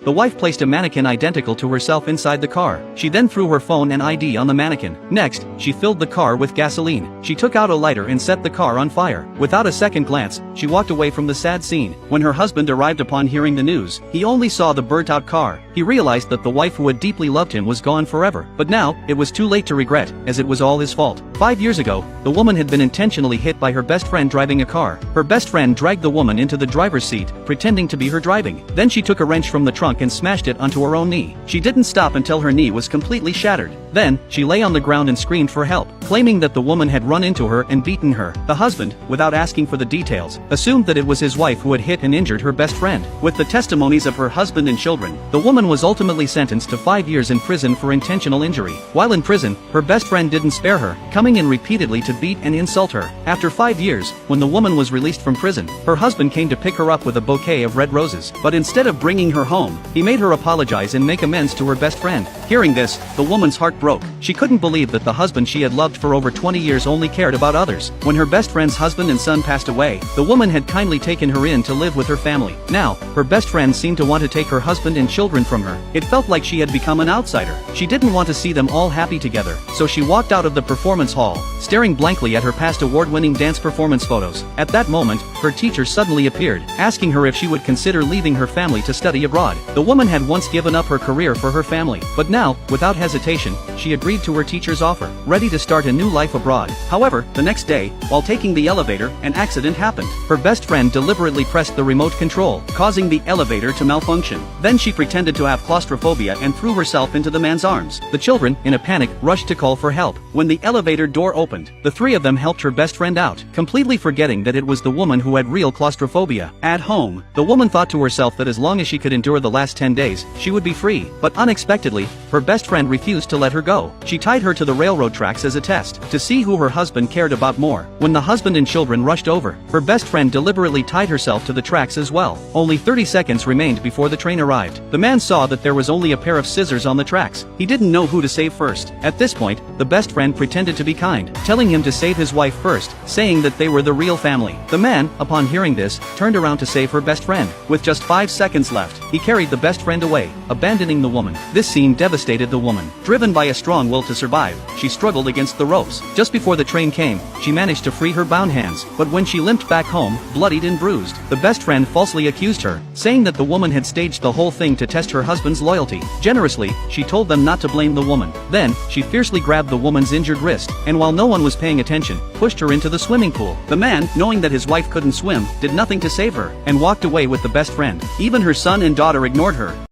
The wife placed a mannequin identical to herself inside the car. She then threw her phone and ID on the mannequin. Next, she filled the car with gasoline. She took out a lighter and set the car on fire. Without a second glance, she walked away from the sad scene. When her husband arrived upon hearing the news, he only saw the burnt-out car. He realized that the wife who had deeply loved him was gone forever. But now, it was too late to regret, as it was all his fault. 5 years ago, the woman had been intentionally hit by her best friend driving a car. Her best friend dragged the woman into the driver's seat, pretending to be her driving. Then she took a wrench from the trunk and smashed it onto her own knee. She didn't stop until her knee was completely shattered. Then, she lay on the ground and screamed for help, claiming that the woman had run into her and beaten her. The husband, without asking for the details, assumed that it was his wife who had hit and injured her best friend. With the testimonies of her husband and children, the woman was ultimately sentenced to 5 years in prison for intentional injury. While in prison, her best friend didn't spare her, coming in repeatedly to beat and insult her. After 5 years, when the woman was released from prison, her husband came to pick her up with a bouquet of red roses. But instead of bringing her home, he made her apologize and make amends to her best friend. Hearing this, the woman's heart broke. She couldn't believe that the husband she had loved for over 20 years only cared about others. When her best friend's husband and son passed away, the woman had kindly taken her in to live with her family. Now, her best friend seemed to want to take her husband and children from her. It felt like she had become an outsider. She didn't want to see them all happy together, so she walked out of the performance hall, staring blankly at her past award-winning dance performance photos. At that moment, her teacher suddenly appeared, asking her if she would consider leaving her family to study abroad. The woman had once given up her career for her family, but now, without hesitation, she agreed to her teacher's offer, ready to start a new life abroad. However, the next day, while taking the elevator, an accident happened. Her best friend deliberately pressed the remote control, causing the elevator to malfunction. Then she pretended to have claustrophobia and threw herself into the man's arms. The children, in a panic, rushed to call for help. When the elevator door opened, the three of them helped her best friend out, completely forgetting that it was the woman who had real claustrophobia. At home, the woman thought to herself that as long as she could endure the last 10 days, she would be free. But unexpectedly, her best friend refused to let her go. She tied her to the railroad tracks as a test, to see who her husband cared about more. When the husband and children rushed over, her best friend deliberately tied herself to the tracks as well. Only 30 seconds remained before the train arrived. The man saw that there was only a pair of scissors on the tracks. He didn't know who to save first. At this point, the best friend pretended to be kind, telling him to save his wife first, saying that they were the real family. The man, upon hearing this, turned around to save her best friend. With just 5 seconds left, he carried the best friend away, abandoning the woman. This scene devastated the woman. Driven by a strong will to survive, she struggled against the ropes. Just before the train came, she managed to free her bound hands, but when she limped back home, bloodied and bruised, the best friend falsely accused her, saying that the woman had staged the whole thing to test her husband's loyalty. Generously, she told them not to blame the woman. Then, she fiercely grabbed the woman's injured wrist, and while no one was paying attention, pushed her into the swimming pool. The man, knowing that his wife couldn't swim, did nothing to save her, and walked away with the best friend. Even her son and daughter ignored her.